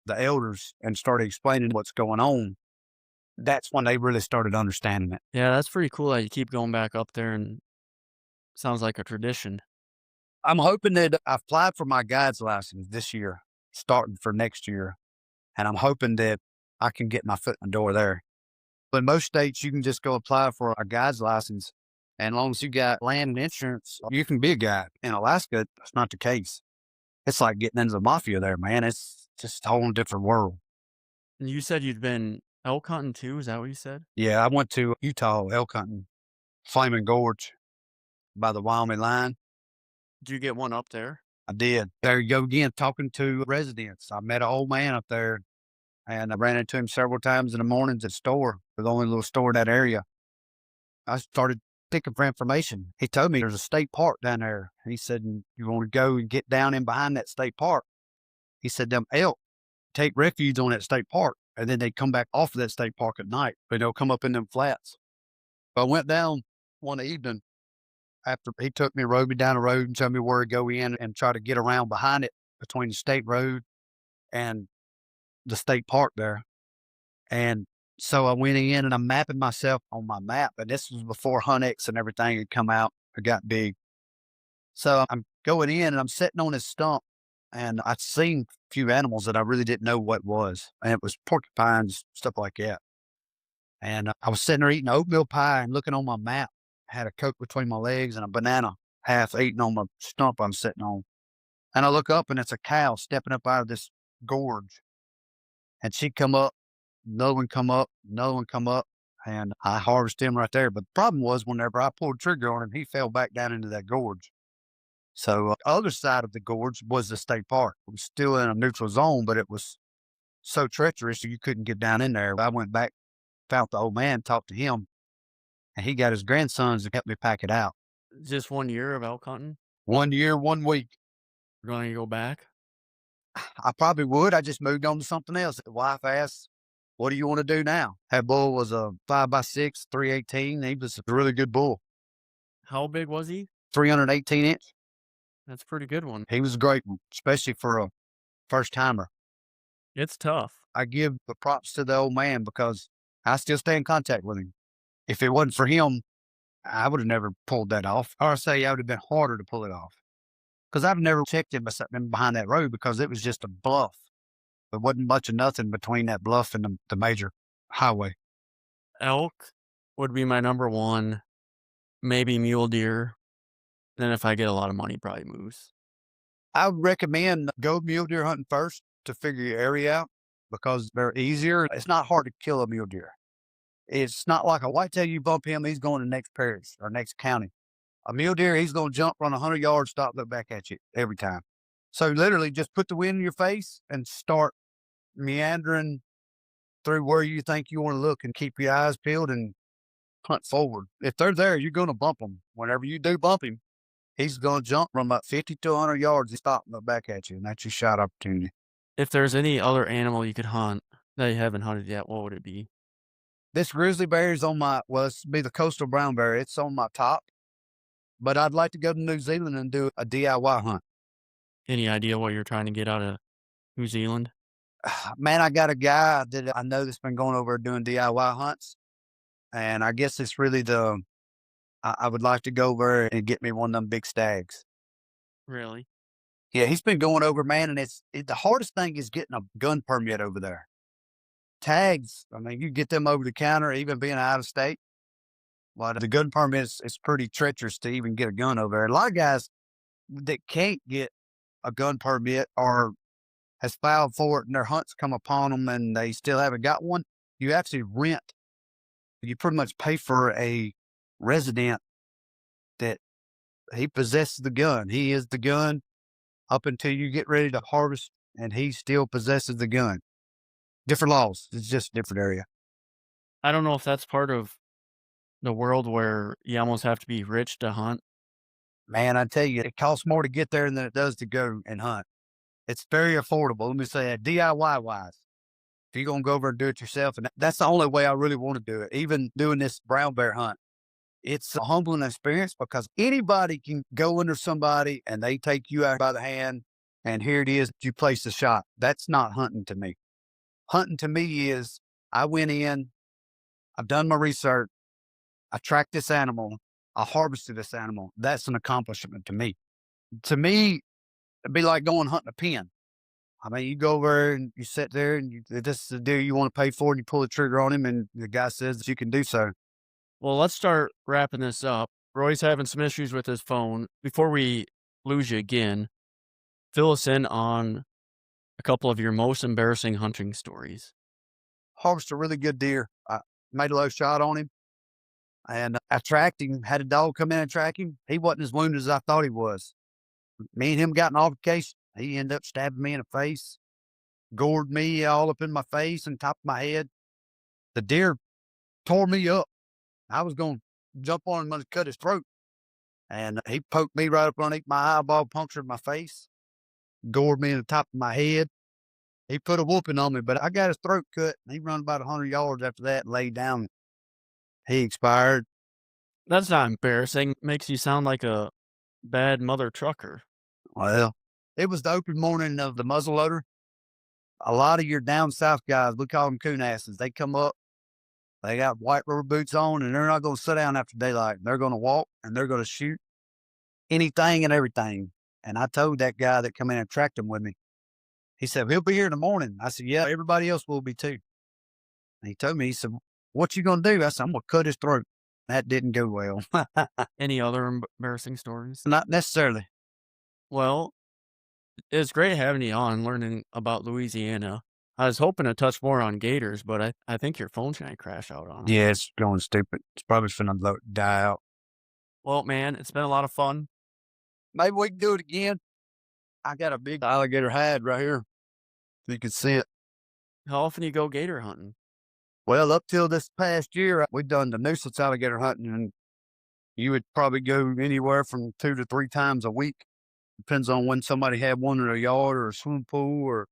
the elders, and started explaining what's going on, That's when they really started understanding it. Yeah, that's pretty cool that you keep going back up there and sounds like a tradition. I'm hoping that I applied for my guide's license this year, starting for next year, and I'm hoping that I can get my foot in the door there. But in most states, you can just go apply for a guide's license, and as long as you got land and insurance, you can be a guide. In Alaska, that's not the case. It's like getting into the mafia there, man. It's just a whole different world. And you said you'd been elk hunting too, is that what you said? Yeah, I went to Utah elk hunting, Flaming Gorge by the Wyoming line. Did you get one up there? I did. There you go again, talking to residents. I met an old man up there, and I ran into him several times in the mornings at the store, the only little store in that area. I started looking for information. He told me there's a state park down there. He said, "You want to go and get down in behind that state park?" He said, "Them elk take refuge on that state park, and then they come back off of that state park at night, but they'll come up in them flats." So I went down one evening after he took me, rode me down the road and showed me where to go in and try to get around behind it between the state road and the state park there. And so I went in and I'm mapping myself on my map. And this was before HuntX and everything had come out or got big. So I'm going in and I'm sitting on this stump and I'd seen a few animals that I really didn't know what was. And it was porcupines, stuff like that. And I was sitting there eating oatmeal pie and looking on my map. I had a Coke between my legs and a banana half eaten on my stump I'm sitting on. And I look up and it's a cow stepping up out of this gorge. And she come up, another one come up, another one come up, and I harvested him right there. But the problem was whenever I pulled trigger on him, he fell back down into that gorge. So other side of the gorge was the state park. It was still in a neutral zone, but it was so treacherous you couldn't get down in there. I went back, found the old man, talked to him, and he got his grandsons to help me pack it out. Just 1 year of elk hunting? 1 year, 1 week. You're gonna go back? I probably would. I just moved on to something else. The wife asked, "What do you want to do now?" That bull was a 5x6, 318. He was a really good bull, How big was he? 318 inch. That's a pretty good one. He was a great one, especially for a first timer. It's tough. I give the props to the old man because I still stay in contact with him. If it wasn't for him, I would have never pulled that off. Or I say I would have been harder to pull it off because I've never checked him behind that road because it was just a bluff. There wasn't much of nothing between that bluff and the major highway. Elk would be my number one, maybe mule deer. Then if I get a lot of money, probably moose. I would recommend go mule deer hunting first to figure your area out because they're easier. It's not hard to kill a mule deer. It's not like a whitetail. You bump him, he's going to the next parish or next county. A mule deer, he's going to jump, run 100 yards, stop, look back at you every time. So literally just put the wind in your face and start meandering through where you think you want to look and keep your eyes peeled and hunt forward. If they're there, you're going to bump them. Whenever you do bump him, he's going to jump from about 50 to 100 yards and stop and look back at you. And that's your shot opportunity. If there's any other animal you could hunt that you haven't hunted yet, what would it be? This grizzly bear is on my, well, it's be the coastal brown bear. It's on my top, but I'd like to go to New Zealand and do a DIY hunt. Any idea what you're trying to get out of New Zealand? Man, I got a guy that I know that's been going over doing DIY hunts. And I guess it's really I would like to go over and get me one of them big stags. Really? Yeah, he's been going over, man. And the hardest thing is getting a gun permit over there. Tags, I mean, you get them over the counter, even being out of state. But the gun permit is pretty treacherous to even get a gun over there. A lot of guys that can't get a gun permit or has filed for it and their hunts come upon them and they still haven't got one, you actually rent. You pretty much pay for a resident that he possesses the gun. He is the gun up until you get ready to harvest, and he still possesses the gun. Different laws. It's just a different area. I don't know if that's part of the world where you almost have to be rich to hunt. Man, I tell you, it costs more to get there than it does to go and hunt. It's very affordable. Let me say that DIY wise. If you're going to go over and do it yourself, and that's the only way I really want to do it, even doing this brown bear hunt. It's a humbling experience because anybody can go under somebody and they take you out by the hand, and here it is, you place the shot. That's not hunting to me. Hunting to me is I went in, I've done my research. I tracked this animal. I harvested this animal. That's an accomplishment to me. To me, it'd be like going hunting a pen. I mean, you go over and you sit there and this is the deer you want to pay for, and you pull the trigger on him, and the guy says that you can do so. Well, let's start wrapping this up. Roy's having some issues with his phone. Before we lose you again, fill us in on a couple of your most embarrassing hunting stories. Harvested a really good deer. I made a low shot on him, and I tracked him. Had a dog come in and track him. He wasn't as wounded as I thought he was. Me and him got an altercation. He ended up stabbing me in the face, gored me all up in my face and top of my head. The deer tore me up. I was going to jump on him and cut his throat. And he poked me right up underneath my eyeball, punctured my face, gored me in the top of my head. He put a whooping on me, but I got his throat cut. He run about 100 yards after that and laid down. He expired. That's not embarrassing. Makes you sound like a bad mother trucker. Well, it was the open morning of the muzzleloader. A lot of your down south guys, we call them coon asses. They come up, they got white rubber boots on, and they're not going to sit down after daylight. They're going to walk and they're going to shoot anything and everything. And I told that guy that come in and tracked him with me, he said, he'll be here in the morning. I said, yeah, everybody else will be too. And he told me, he said, what you going to do? I said, I'm going to cut his throat. That didn't go well. Any other embarrassing stories? Not necessarily. Well, it's great having you on, learning about Louisiana. I was hoping to touch more on gators, but I think your phone's going to crash out on us. Yeah, it's going stupid. It's probably finna die out. Well, man, it's been a lot of fun. Maybe we can do it again. I got a big alligator hide right here. So you can see it. How often you go gator hunting? Well, up till this past year, we've done the nuisance alligator hunting, and you would probably go anywhere from 2 to 3 times a week. Depends on when somebody had one in a yard or a swimming pool or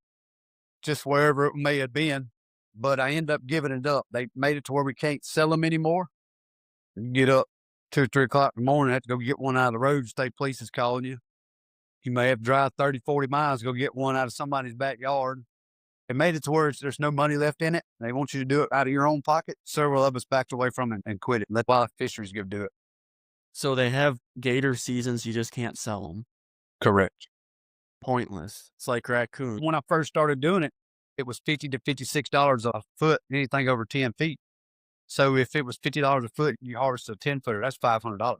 just wherever it may have been. But I end up giving it up. They made it to where we can't sell them anymore. You get up 2 or 3 o'clock in the morning, have to go get one out of the road. State police is calling you. You may have to drive 30, 40 miles to go get one out of somebody's backyard. It made it to where there's no money left in it. They want you to do it out of your own pocket. Several of us backed away from it and quit it. Let wild fisheries go do it. So they have gator seasons, you just can't sell them. Correct. Pointless. It's like raccoon. When I first started doing it, it was $50 to $56 a foot, anything over 10 feet. So if it was $50 a foot, you harvest a 10-footer, that's $500.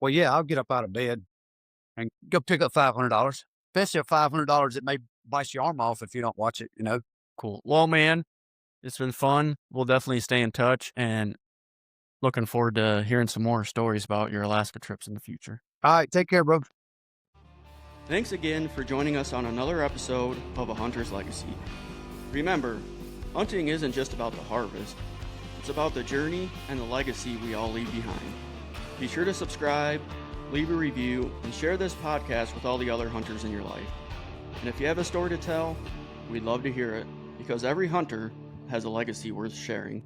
Well, yeah, I'll get up out of bed and go pick up $500. Especially at $500, it may bite your arm off if you don't watch it, you know? Cool. Well, man, it's been fun. We'll definitely stay in touch, and looking forward to hearing some more stories about your Alaska trips in the future. All right, take care, bro. Thanks again for joining us on another episode of A Hunter's Legacy. Remember, hunting isn't just about the harvest. It's about the journey and the legacy we all leave behind. Be sure to subscribe, leave a review, and share this podcast with all the other hunters in your life. And if you have a story to tell, we'd love to hear it, because every hunter has a legacy worth sharing.